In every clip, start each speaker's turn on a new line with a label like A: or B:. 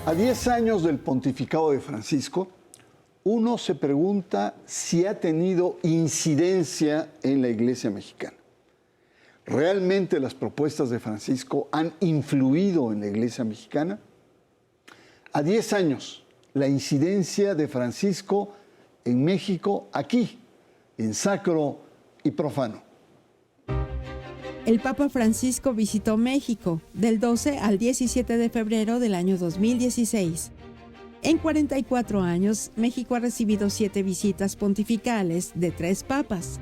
A: A 10 años del pontificado de Francisco, uno se pregunta si ha tenido incidencia en la Iglesia mexicana. ¿Realmente las propuestas de Francisco han influido en la Iglesia mexicana? A 10 años, la incidencia de Francisco en México, aquí, en sacro y profano.
B: El Papa Francisco visitó México del 12 al 17 de febrero del año 2016. En 44 años, México ha recibido 7 visitas pontificales de 3 papas.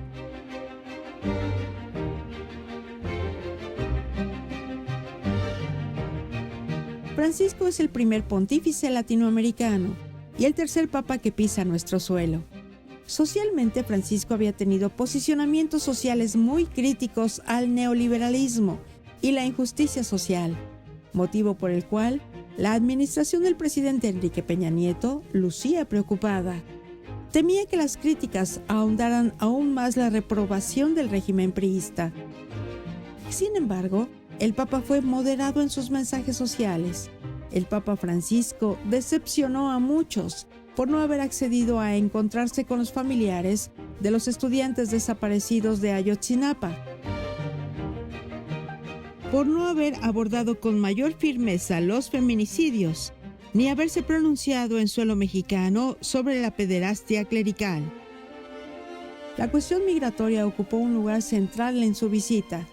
B: Francisco es el primer pontífice latinoamericano y el tercer papa que pisa nuestro suelo. Socialmente, Francisco había tenido posicionamientos sociales muy críticos al neoliberalismo y la injusticia social, motivo por el cual la administración del presidente Enrique Peña Nieto lucía preocupada. Temía que las críticas ahondaran aún más la reprobación del régimen priista. Sin embargo, el Papa fue moderado en sus mensajes sociales. El Papa Francisco decepcionó a muchos por no haber accedido a encontrarse con los familiares de los estudiantes desaparecidos de Ayotzinapa, por no haber abordado con mayor firmeza los feminicidios, ni haberse pronunciado en suelo mexicano sobre la pederastia clerical. La cuestión migratoria ocupó un lugar central en su visita.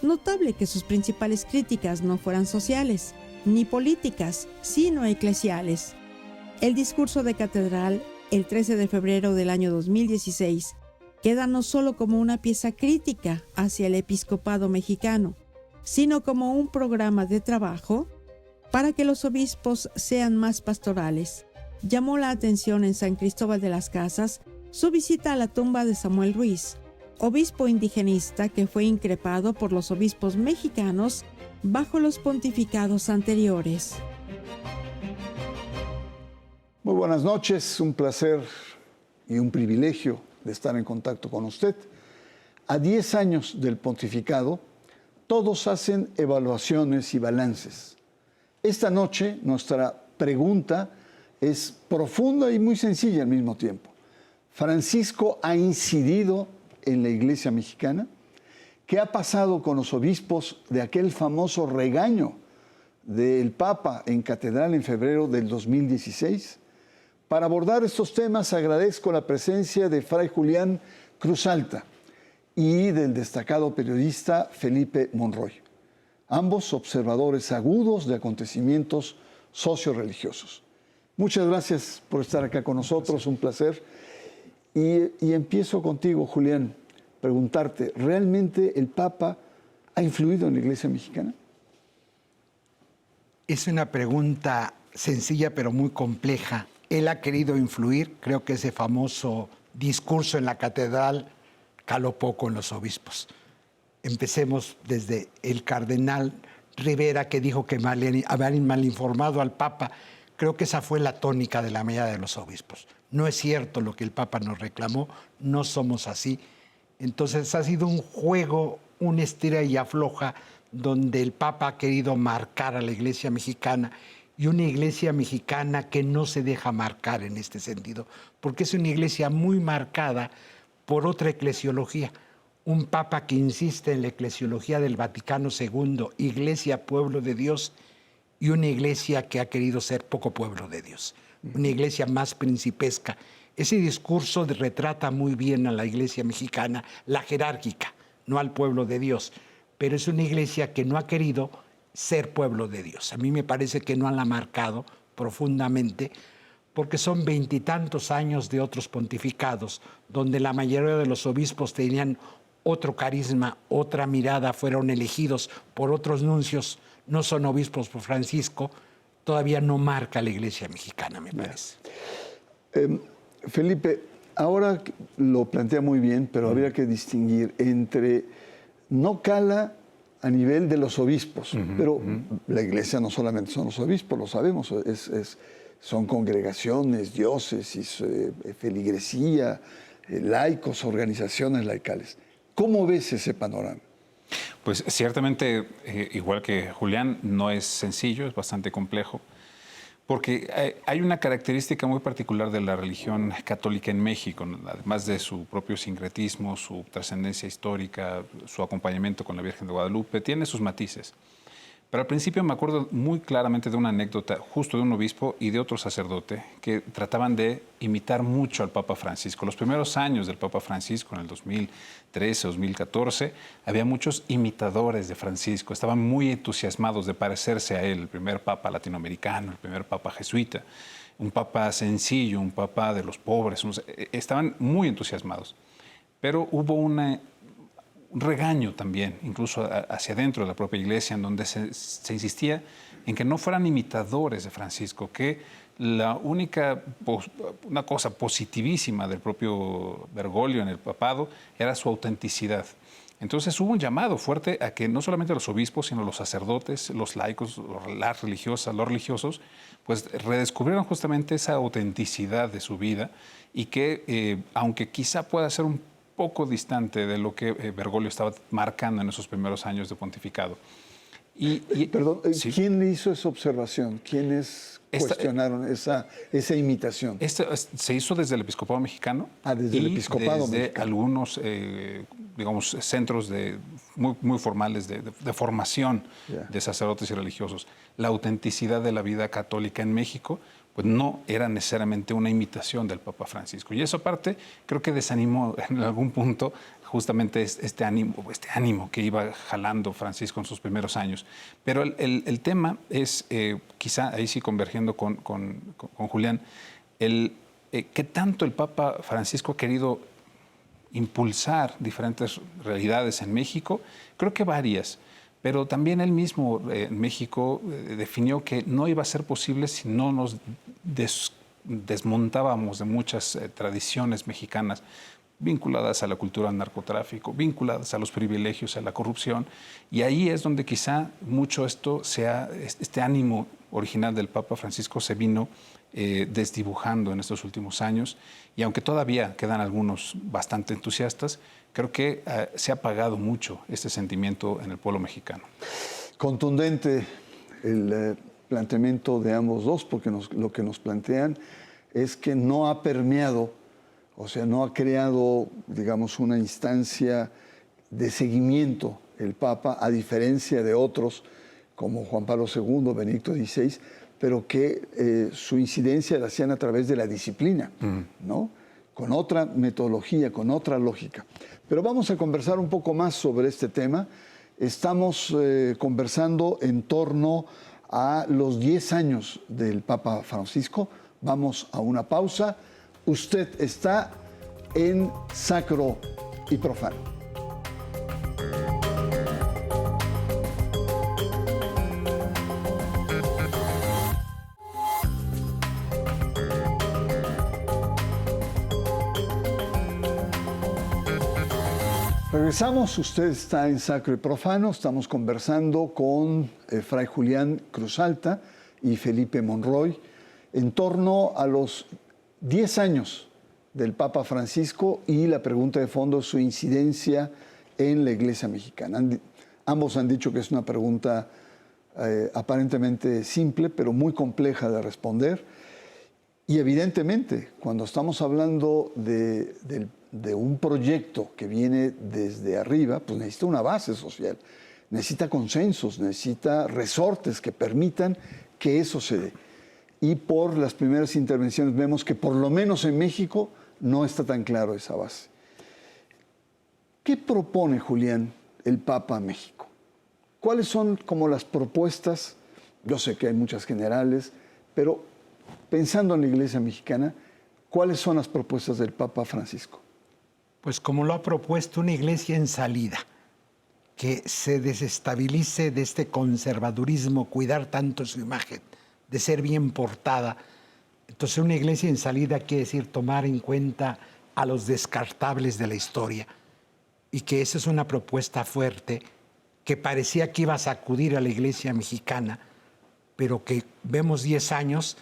B: Notable que sus principales críticas no fueran sociales, ni políticas, sino eclesiales. El discurso de catedral, el 13 de febrero del año 2016, queda no solo como una pieza crítica hacia el episcopado mexicano, sino como un programa de trabajo para que los obispos sean más pastorales. Llamó la atención en San Cristóbal de las Casas su visita a la tumba de Samuel Ruiz, obispo indigenista que fue increpado por los obispos mexicanos bajo los pontificados anteriores.
A: Muy buenas noches, un placer y un privilegio de estar en contacto con usted. A 10 años del pontificado, todos hacen evaluaciones y balances. Esta noche nuestra pregunta es profunda y muy sencilla al mismo tiempo. ¿Francisco ha incidido en la Iglesia mexicana? ¿Qué ha pasado con los obispos de aquel famoso regaño del Papa en Catedral en febrero del 2016? Para abordar estos temas agradezco la presencia de Fray Julián Cruzalta y del destacado periodista Felipe Monroy, ambos observadores agudos de acontecimientos socio-religiosos. Muchas gracias por estar acá con nosotros, un placer. Y empiezo contigo, Julián, preguntarte, ¿realmente el Papa ha influido en la Iglesia mexicana?
C: Es una pregunta sencilla pero muy compleja. Él ha querido influir, creo que ese famoso discurso en la catedral caló poco en los obispos. Empecemos desde el cardenal Rivera, que dijo que habían mal informado al Papa. Creo que esa fue la tónica de la mayoría de los obispos. No es cierto lo que el Papa nos reclamó, no somos así. Entonces ha sido un juego, un estira y afloja, donde el Papa ha querido marcar a la Iglesia mexicana, y una Iglesia mexicana que no se deja marcar en este sentido, porque es una Iglesia muy marcada por otra eclesiología. Un Papa que insiste en la eclesiología del Vaticano II, Iglesia, pueblo de Dios, y una Iglesia que ha querido ser poco pueblo de Dios, una Iglesia más principesca. Ese discurso retrata muy bien a la Iglesia mexicana, la jerárquica, no al pueblo de Dios, pero es una Iglesia que no ha querido ser pueblo de Dios. A mí me parece que no la ha marcado profundamente, porque son 20 y tantos años de otros pontificados, donde la mayoría de los obispos tenían otro carisma, otra mirada, fueron elegidos por otros nuncios, no son obispos por Francisco. Todavía no marca la Iglesia mexicana, me parece.
A: Felipe, ahora lo plantea muy bien, pero habría que distinguir entre no cala a nivel de los obispos, pero la Iglesia no solamente son los obispos, lo sabemos, son congregaciones, diócesis, feligresía, laicos, organizaciones laicales. ¿Cómo ves ese panorama?
D: Pues ciertamente, igual que Julián, no es sencillo, es bastante complejo, Porque hay una característica muy particular de la religión católica en México, además de su propio sincretismo, su trascendencia histórica, su acompañamiento con la Virgen de Guadalupe, tiene sus matices. Pero al principio me acuerdo muy claramente de una anécdota justo de un obispo y de otro sacerdote que trataban de imitar mucho al Papa Francisco. Los primeros años del Papa Francisco, en el 2013, 2014, había muchos imitadores de Francisco. Estaban muy entusiasmados de parecerse a él, el primer Papa latinoamericano, el primer Papa jesuita, un Papa sencillo, un Papa de los pobres. Estaban muy entusiasmados. Pero hubo un regaño también, incluso hacia adentro de la propia iglesia, en donde se insistía en que no fueran imitadores de Francisco, que la única, una cosa positivísima del propio Bergoglio en el papado era su autenticidad. Entonces hubo un llamado fuerte a que no solamente los obispos, sino los sacerdotes, los laicos, las religiosas, los religiosos, pues redescubrieron justamente esa autenticidad de su vida y que, aunque quizá pueda ser un poco distante de lo que Bergoglio estaba marcando en esos primeros años de pontificado.
A: Perdón,
D: ¿sí?
A: ¿Quién le hizo esa observación? ¿Quiénes cuestionaron esa imitación?
D: Se hizo desde el episcopado mexicano.
A: Desde el episcopado
D: desde
A: mexicano.
D: algunos, digamos, centros muy formales de formación de sacerdotes y religiosos. La autenticidad de la vida católica en México pues no era necesariamente una imitación del Papa Francisco. Y eso aparte creo que desanimó en algún punto justamente este ánimo que iba jalando Francisco en sus primeros años. Pero el tema es, quizá ahí sí convergiendo con Julián, qué tanto el Papa Francisco ha querido impulsar diferentes realidades en México. Creo que varias. Pero también él mismo en México definió que no iba a ser posible si no nos desmontábamos de muchas tradiciones mexicanas vinculadas a la cultura del narcotráfico, vinculadas a los privilegios, a la corrupción. Y ahí es donde quizá mucho este ánimo original del Papa Francisco se vino desdibujando en estos últimos años. Y aunque todavía quedan algunos bastante entusiastas, creo que se ha apagado mucho este sentimiento en el pueblo mexicano.
A: Contundente el planteamiento de ambos dos, porque lo que nos plantean es que no ha permeado, o sea, no ha creado, digamos, una instancia de seguimiento el Papa, a diferencia de otros como Juan Pablo II, Benedicto XVI, pero que su incidencia la hacían a través de la disciplina, ¿no? Con otra metodología, con otra lógica. Pero vamos a conversar un poco más sobre este tema. Estamos conversando en torno a los 10 años del Papa Francisco. Vamos a una pausa. Usted está en Sacro y Profano. Regresamos, usted está en Sacro y Profano, estamos conversando con Fray Julián Cruzalta y Felipe Monroy en torno a los 10 años del Papa Francisco y la pregunta de fondo, su incidencia en la Iglesia mexicana. Ambos han dicho que es una pregunta aparentemente simple, pero muy compleja de responder. Y evidentemente, cuando estamos hablando de un proyecto que viene desde arriba, pues necesita una base social, necesita consensos, necesita resortes que permitan que eso se dé. Y por las primeras intervenciones vemos que por lo menos en México no está tan claro esa base. ¿Qué propone, Julián, el Papa a México? ¿Cuáles son como las propuestas? Yo sé que hay muchas generales, pero pensando en la Iglesia mexicana, ¿cuáles son las propuestas del Papa Francisco?
C: Pues como lo ha propuesto, una iglesia en salida, que se desestabilice de este conservadurismo, cuidar tanto su imagen, de ser bien portada. Entonces una iglesia en salida quiere decir tomar en cuenta a los descartables de la historia, y que esa es una propuesta fuerte que parecía que iba a sacudir a la iglesia mexicana, pero que vemos 10 años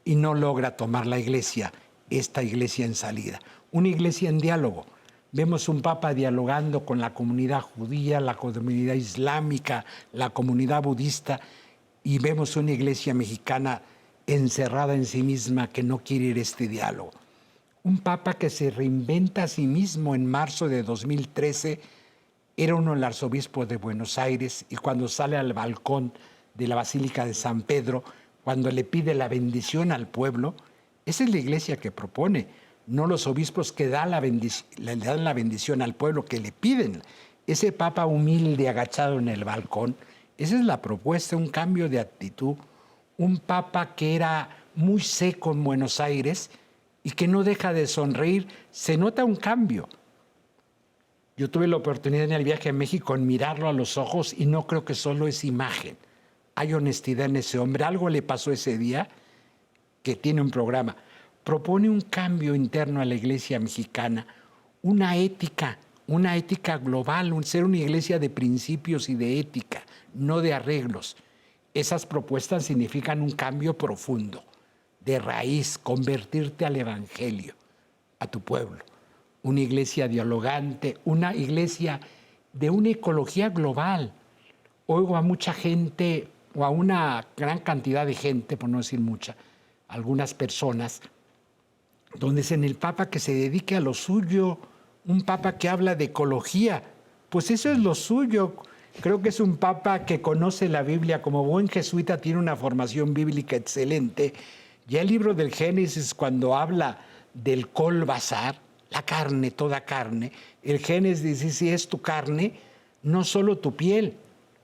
C: y no logra tomar la iglesia, esta iglesia en salida. Una iglesia en diálogo. Vemos un Papa dialogando con la comunidad judía, la comunidad islámica, la comunidad budista, y vemos una iglesia mexicana encerrada en sí misma, que no quiere ir a este diálogo. Un papa que se reinventa a sí mismo. En marzo de 2013 era uno el arzobispo de Buenos Aires, y cuando sale al balcón de la Basílica de San Pedro, cuando le pide la bendición al pueblo, esa es la iglesia que propone, no los obispos que le dan la bendición al pueblo, que le piden. Ese papa humilde, agachado en el balcón, esa es la propuesta, un cambio de actitud. Un papa que era muy seco en Buenos Aires y que no deja de sonreír, se nota un cambio. Yo tuve la oportunidad en el viaje a México en mirarlo a los ojos, y no creo que solo es imagen. Hay honestidad en ese hombre. Algo le pasó ese día, que tiene un programa. Propone un cambio interno a la iglesia mexicana, una ética global, ser una iglesia de principios y de ética, no de arreglos. Esas propuestas significan un cambio profundo, de raíz, convertirte al evangelio, a tu pueblo. Una iglesia dialogante, una iglesia de una ecología global. Oigo a mucha gente, o a una gran cantidad de gente, por no decir mucha, algunas personas, donde es en el papa que se dedique a lo suyo, un papa que habla de ecología. Pues eso es lo suyo. Creo que es un papa que conoce la Biblia, como buen jesuita tiene una formación bíblica excelente. Ya el libro del Génesis, cuando habla del kol basar, la carne, toda carne, el Génesis dice, si es tu carne, no solo tu piel,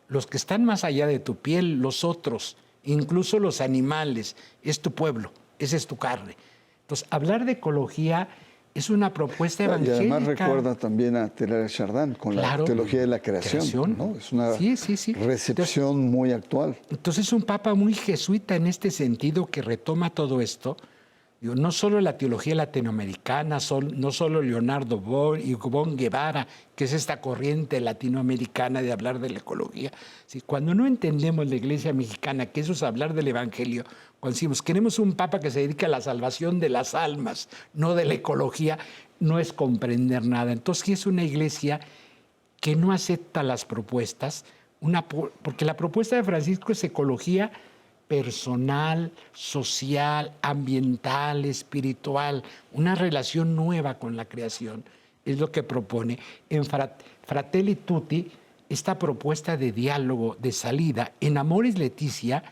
C: los que están más allá de tu piel, los otros, incluso los animales, es tu pueblo, esa es tu carne. Entonces, hablar de ecología es una propuesta evangélica.
A: Y además recuerda también a Teilhard de Chardin con la teología de la creación. ¿No? Es una recepción muy actual.
C: Entonces es un papa muy jesuita en este sentido, que retoma todo esto. Digo, no solo la teología latinoamericana, no solo Leonardo y Bon Guevara, que es esta corriente latinoamericana de hablar de la ecología. Sí, cuando no entendemos la iglesia mexicana, que eso es hablar del evangelio, cuando decimos, queremos un papa que se dedique a la salvación de las almas, no de la ecología, no es comprender nada. Entonces, sí es una iglesia que no acepta las propuestas, porque la propuesta de Francisco es ecología personal, social, ambiental, espiritual, una relación nueva con la creación, es lo que propone. En Fratelli Tutti, esta propuesta de diálogo, de salida, en Amoris Laetitia,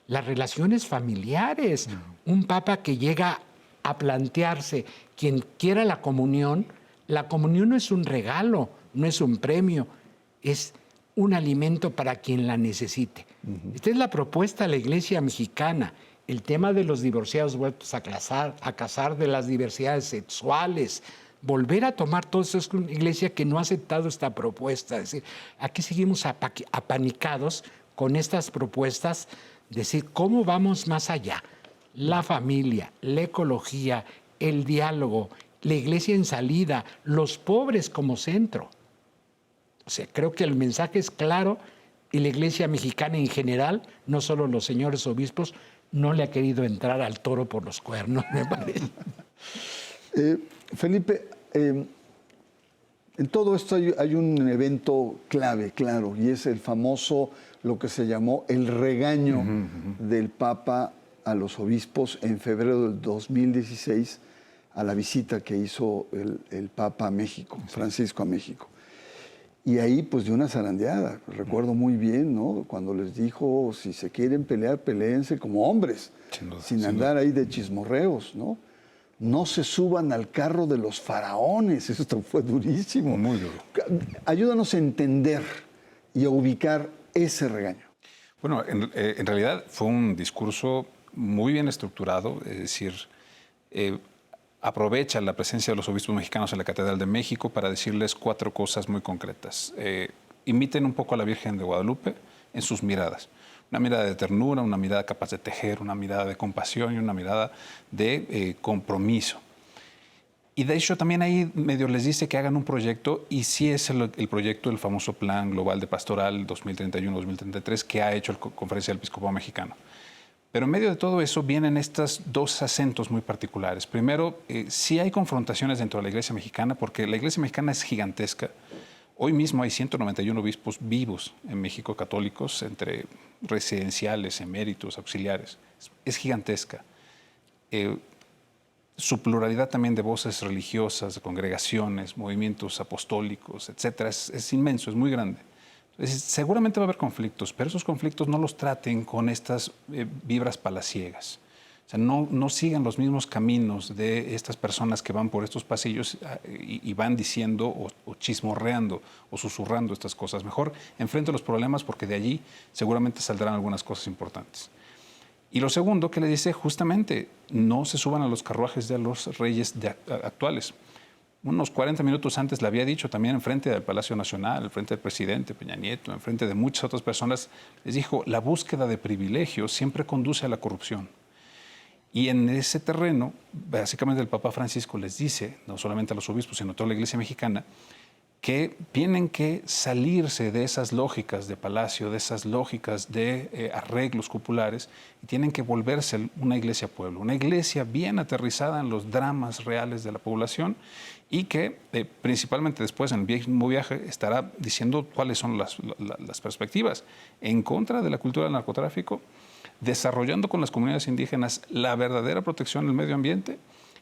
C: las relaciones familiares, un papa que llega a plantearse, quien quiera la comunión no es un regalo, no es un premio, es un alimento para quien la necesite. Esta es la propuesta de la iglesia mexicana. El tema de los divorciados vueltos a casar, de las diversidades sexuales, volver a tomar todo eso. Es una iglesia que no ha aceptado esta propuesta. Es decir, aquí seguimos apanicados con estas propuestas, decir, ¿cómo vamos más allá? La familia, la ecología, el diálogo, la iglesia en salida, los pobres como centro. O sea, creo que el mensaje es claro, y la iglesia mexicana en general, no solo los señores obispos, no le ha querido entrar al toro por los cuernos, me parece.
A: Felipe, en todo esto hay un evento clave, claro, y es el famoso, lo que se llamó el regaño del Papa a los obispos en febrero del 2016, a la visita que hizo el Papa a México, Francisco a México. Y ahí, pues, de una zarandeada. Recuerdo muy bien, ¿no? Cuando les dijo, si se quieren pelear, peléense como hombres, sin andar ahí de chismorreos, ¿no? No se suban al carro de los faraones. Esto fue durísimo.
D: Muy duro.
A: Ayúdanos a entender y a ubicar ese regaño.
D: Bueno, en realidad fue un discurso muy bien estructurado, es decir, aprovecha la presencia de los obispos mexicanos en la Catedral de México para decirles 4 cosas muy concretas. Imiten un poco a la Virgen de Guadalupe en sus miradas. Una mirada de ternura, una mirada capaz de tejer, una mirada de compasión y una mirada de compromiso. Y de hecho también ahí medio les dice que hagan un proyecto, y sí es el proyecto del famoso Plan Global de Pastoral 2031-2033 que ha hecho la Conferencia del Episcopado Mexicano. Pero en medio de todo eso vienen estos 2 acentos muy particulares. Primero, sí hay confrontaciones dentro de la Iglesia mexicana, porque la Iglesia mexicana es gigantesca. Hoy mismo hay 191 obispos vivos en México, católicos, entre residenciales, eméritos, auxiliares. Es gigantesca. Su pluralidad también de voces religiosas, de congregaciones, movimientos apostólicos, etcétera, es inmenso, es muy grande. Entonces, seguramente va a haber conflictos, pero esos conflictos no los traten con estas vibras palaciegas. O sea, no sigan los mismos caminos de estas personas que van por estos pasillos y van diciendo o chismorreando o susurrando estas cosas. Mejor enfrente los problemas porque de allí seguramente saldrán algunas cosas importantes. Y lo segundo que le dice, justamente, no se suban a los carruajes de los reyes actuales. Unos 40 minutos antes le había dicho también enfrente del Palacio Nacional, enfrente del presidente Peña Nieto, enfrente de muchas otras personas, les dijo, la búsqueda de privilegios siempre conduce a la corrupción. Y en ese terreno, básicamente el Papa Francisco les dice, no solamente a los obispos, sino a toda la Iglesia mexicana, que tienen que salirse de esas lógicas de palacio, de esas lógicas de arreglos cupulares, y tienen que volverse una iglesia pueblo, una iglesia bien aterrizada en los dramas reales de la población y que principalmente después en el mismo viaje estará diciendo cuáles son las perspectivas en contra de la cultura del narcotráfico, desarrollando con las comunidades indígenas la verdadera protección del medio ambiente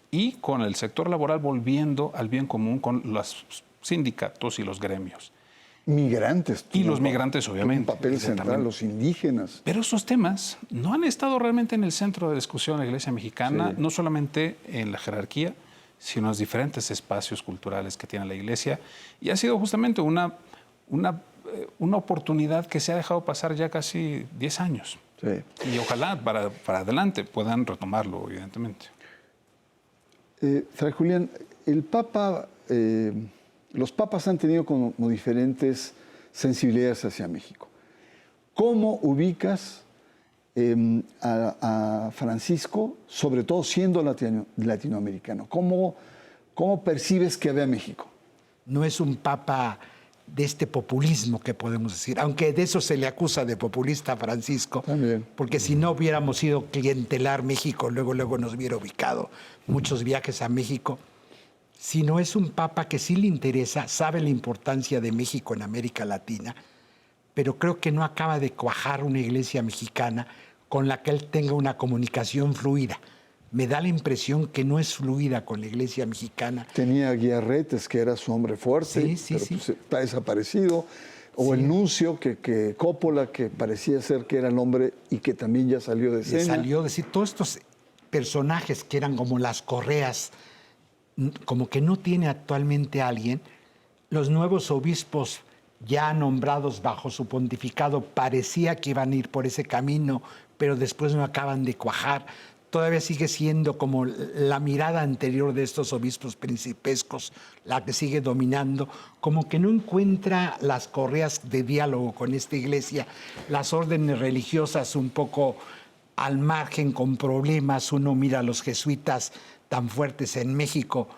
D: y con el sector laboral volviendo al bien común con los sindicatos y los gremios.
A: Migrantes.
D: Y los migrantes, obviamente.
A: Un papel central, los indígenas.
D: Pero esos temas no han estado realmente en el centro de discusión de la Iglesia mexicana, sí. No solamente en la jerarquía, sino en los diferentes espacios culturales que tiene la Iglesia. Y ha sido justamente una oportunidad que se ha dejado pasar ya casi 10 años. Sí. Y ojalá para adelante puedan retomarlo, evidentemente.
A: Fray Julián, el Papa, los papas han tenido como diferentes sensibilidades hacia México. ¿Cómo ubicas a Francisco, sobre todo siendo latinoamericano? ¿Cómo percibes que ve a México?
C: No es un papa de este populismo que podemos decir, aunque de eso se le acusa de populista a Francisco, también. Porque si no hubiéramos sido clientelar México, luego nos hubiera ubicado muchos viajes a México, sino es un papa que sí le interesa, sabe la importancia de México en América Latina, pero creo que no acaba de cuajar una iglesia mexicana con la que él tenga una comunicación fluida. Me da la impresión que no es fluida con la iglesia mexicana.
A: Tenía a Guiarretes, que era su hombre fuerte, pero pues está desaparecido. O el nuncio, que Coppola, que parecía ser que era el hombre y que también ya salió de escena.
C: Salió de decir, todos estos personajes que eran como las correas, como que no tiene actualmente alguien. Los nuevos obispos ya nombrados bajo su pontificado parecía que iban a ir por ese camino, pero después no acaban de cuajar. Todavía sigue siendo como la mirada anterior de estos obispos principescos, la que sigue dominando, como que no encuentra las correas de diálogo con esta iglesia, las órdenes religiosas un poco al margen con problemas. Uno mira a los jesuitas tan fuertes en México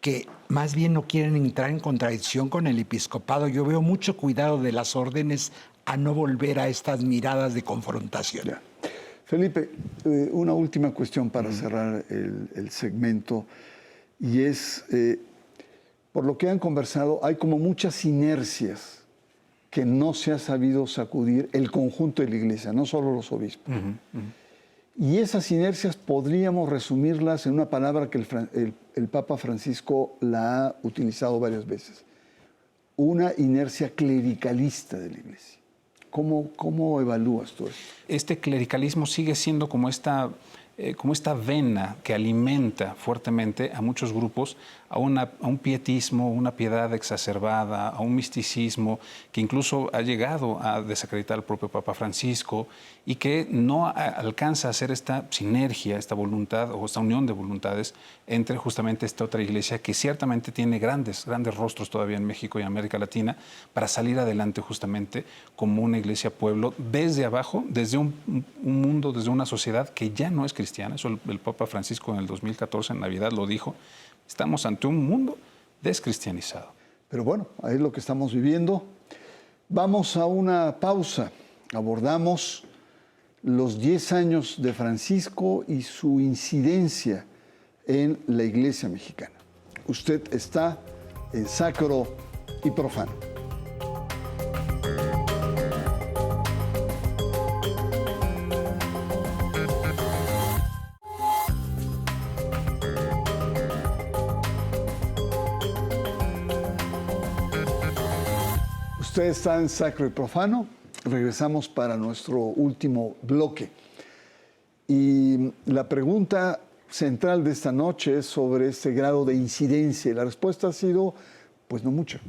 C: que más bien no quieren entrar en contradicción con el episcopado. Yo veo mucho cuidado de las órdenes a no volver a estas miradas de confrontación.
A: Ya. Felipe, una última cuestión para cerrar el segmento, y es, por lo que han conversado, hay como muchas inercias que no se ha sabido sacudir el conjunto de la Iglesia, no solo los obispos. Y esas inercias podríamos resumirlas en una palabra que el Papa Francisco la ha utilizado varias veces: una inercia clericalista de la Iglesia. ¿Cómo evalúas tú eso?
D: Este clericalismo sigue siendo como esta vena que alimenta fuertemente a muchos grupos, a un pietismo, una piedad exacerbada, a un misticismo que incluso ha llegado a desacreditar al propio Papa Francisco y que no alcanza a hacer esta sinergia, esta voluntad o esta unión de voluntades entre justamente esta otra iglesia que ciertamente tiene grandes rostros todavía en México y América Latina para salir adelante justamente como una iglesia pueblo desde abajo, desde un mundo, desde una sociedad que ya no es cristiana. Eso el Papa Francisco en el 2014 en Navidad lo dijo. Estamos ante un mundo descristianizado.
A: Pero bueno, ahí es lo que estamos viviendo. Vamos a una pausa. Abordamos los 10 años de Francisco y su incidencia en la Iglesia mexicana. Usted está en Sacro y Profano. Usted está en Sacro y Profano. Regresamos para nuestro último bloque. Y la pregunta central de esta noche es sobre este grado de incidencia. Y la respuesta ha sido, pues no mucha.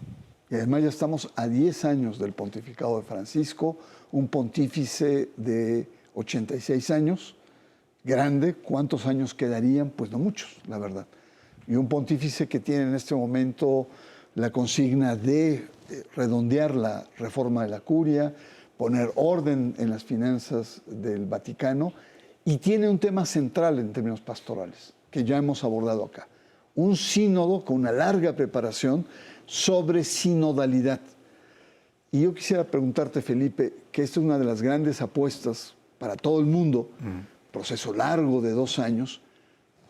A: Y además ya estamos a 10 años del pontificado de Francisco, un pontífice de 86 años, grande. ¿Cuántos años quedarían? Pues no muchos, la verdad. Y un pontífice que tiene en este momento la consigna de redondear la reforma de la curia, poner orden en las finanzas del Vaticano, y tiene un tema central en términos pastorales, que ya hemos abordado acá. Un sínodo con una larga preparación sobre sinodalidad. Y yo quisiera preguntarte, Felipe, que esta es una de las grandes apuestas para todo el mundo, proceso largo de 2 años.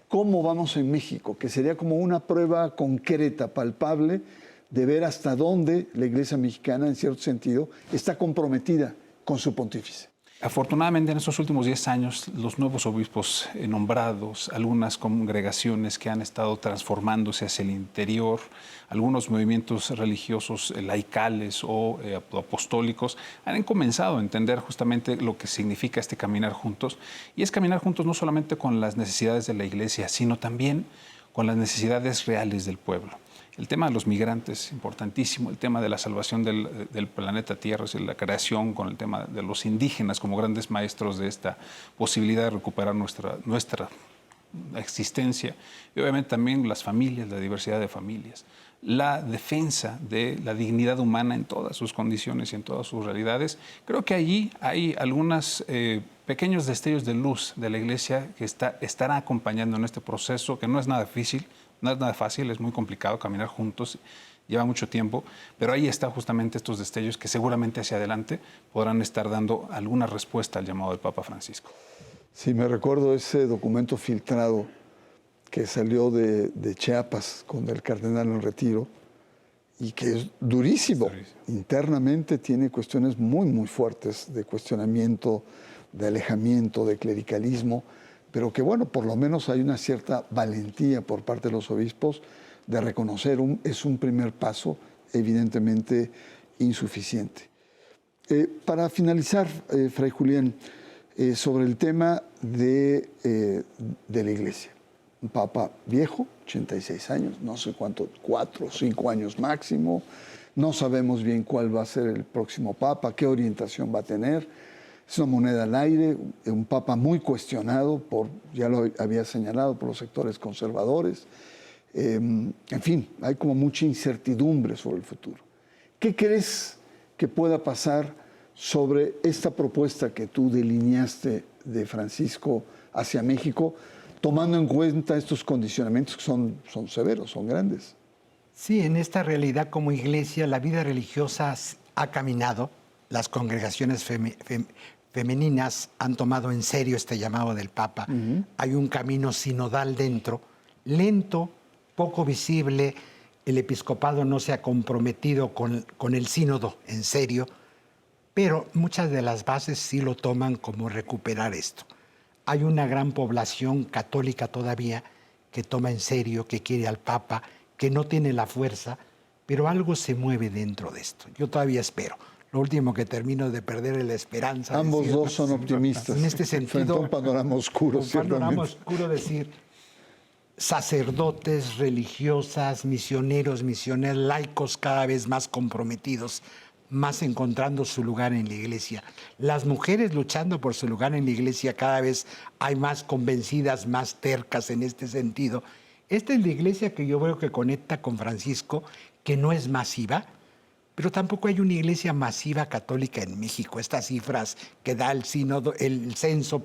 A: ¿Cómo vamos en México? Que sería como una prueba concreta, palpable, de ver hasta dónde la Iglesia mexicana, en cierto sentido, está comprometida con su pontífice.
D: Afortunadamente, en estos últimos 10 años, los nuevos obispos nombrados, algunas congregaciones que han estado transformándose hacia el interior, algunos movimientos religiosos laicales o apostólicos, han comenzado a entender justamente lo que significa este caminar juntos. Y es caminar juntos no solamente con las necesidades de la Iglesia, sino también con las necesidades reales del pueblo. El tema de los migrantes, importantísimo. El tema de la salvación del planeta Tierra, es la creación con el tema de los indígenas como grandes maestros de esta posibilidad de recuperar nuestra existencia. Y obviamente también las familias, la diversidad de familias. La defensa de la dignidad humana en todas sus condiciones y en todas sus realidades. Creo que allí hay algunos pequeños destellos de luz de la Iglesia que estará acompañando en este proceso, que no es nada difícil. No es nada fácil, es muy complicado caminar juntos, lleva mucho tiempo, pero ahí están justamente estos destellos que seguramente hacia adelante podrán estar dando alguna respuesta al llamado del Papa Francisco.
A: Sí, me recuerdo ese documento filtrado que salió de Chiapas con el cardenal en retiro y que es durísimo. Internamente tiene cuestiones muy, muy fuertes de cuestionamiento, de alejamiento, de clericalismo, pero que bueno, por lo menos hay una cierta valentía por parte de los obispos de reconocer, es un primer paso evidentemente insuficiente. Para finalizar, Fray Julián, sobre el tema de la Iglesia. Un papa viejo, 86 años, no sé cuánto, 4 o 5 años máximo, no sabemos bien cuál va a ser el próximo papa, qué orientación va a tener. Es una moneda al aire, un papa muy cuestionado, ya lo había señalado, por los sectores conservadores. En fin, hay como mucha incertidumbre sobre el futuro. ¿Qué crees que pueda pasar sobre esta propuesta que tú delineaste de Francisco hacia México, tomando en cuenta estos condicionamientos que son severos, son grandes?
C: Sí, en esta realidad como iglesia, la vida religiosa ha caminado, las congregaciones femeninas han tomado en serio este llamado del Papa. Hay un camino sinodal dentro, lento, poco visible. El episcopado no se ha comprometido con el sínodo en serio, pero muchas de las bases sí lo toman como recuperar esto. Hay una gran población católica todavía que toma en serio, que quiere al Papa, que no tiene la fuerza, pero algo se mueve dentro de esto. Yo todavía espero. Lo último que termino de perder es la esperanza.
A: Ambos dos son optimistas.
C: En este sentido,
A: frente a un panorama oscuro,
C: ciertamente. Un panorama oscuro, decir, sacerdotes, religiosas, misioneros, laicos cada vez más comprometidos, más encontrando su lugar en la iglesia. Las mujeres luchando por su lugar en la iglesia, cada vez hay más convencidas, más tercas en este sentido. Esta es la iglesia que yo veo que conecta con Francisco, que no es masiva, pero tampoco hay una iglesia masiva católica en México. Estas cifras que da el censo,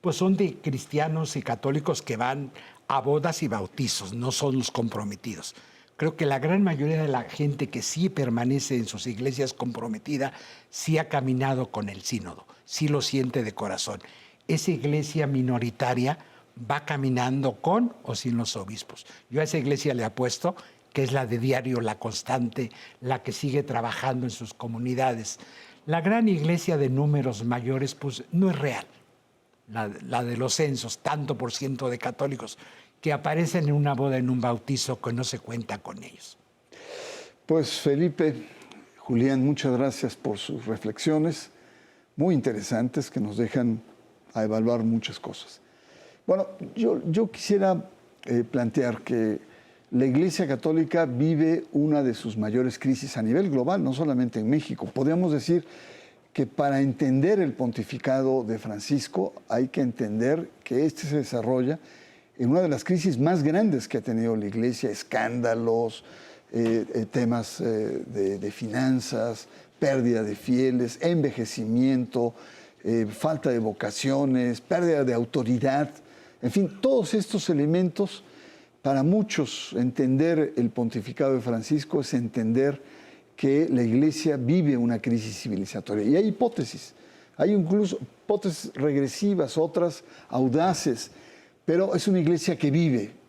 C: pues son de cristianos y católicos que van a bodas y bautizos, no son los comprometidos. Creo que la gran mayoría de la gente que sí permanece en sus iglesias comprometida, sí ha caminado con el sínodo, sí lo siente de corazón. Esa iglesia minoritaria va caminando con o sin los obispos. Yo a esa iglesia le apuesto que es la de diario, la constante, la que sigue trabajando en sus comunidades. La gran iglesia de números mayores, pues no es real. La de los censos, tanto por ciento de católicos que aparecen en una boda, en un bautizo, que no se cuenta con ellos.
A: Pues Felipe, Julián, muchas gracias por sus reflexiones muy interesantes que nos dejan a evaluar muchas cosas. Bueno, yo quisiera plantear que la Iglesia Católica vive una de sus mayores crisis a nivel global, no solamente en México. Podríamos decir que para entender el pontificado de Francisco hay que entender que este se desarrolla en una de las crisis más grandes que ha tenido la Iglesia, escándalos, temas de finanzas, pérdida de fieles, envejecimiento, falta de vocaciones, pérdida de autoridad, en fin, todos estos elementos. Para muchos, entender el pontificado de Francisco es entender que la Iglesia vive una crisis civilizatoria. Y hay hipótesis, hay incluso hipótesis regresivas, otras audaces, pero es una Iglesia que vive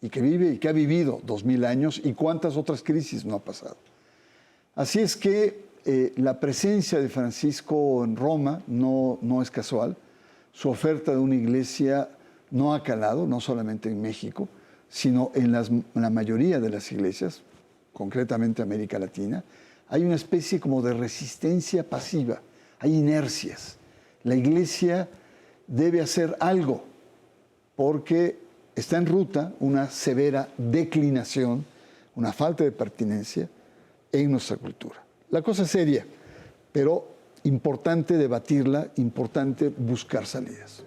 A: y que ha vivido 2000 años, y cuántas otras crisis no ha pasado. Así es que la presencia de Francisco en Roma no es casual. Su oferta de una Iglesia no ha calado, no solamente en México, sino en la mayoría de las iglesias, concretamente América Latina. Hay una especie como de resistencia pasiva, hay inercias. La Iglesia debe hacer algo porque está en ruta una severa declinación, una falta de pertinencia en nuestra cultura. La cosa es seria, pero importante debatirla, importante buscar salidas.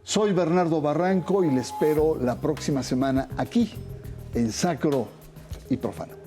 A: Soy Bernardo Barranco y le espero la próxima semana aquí, en Sacro y Profano.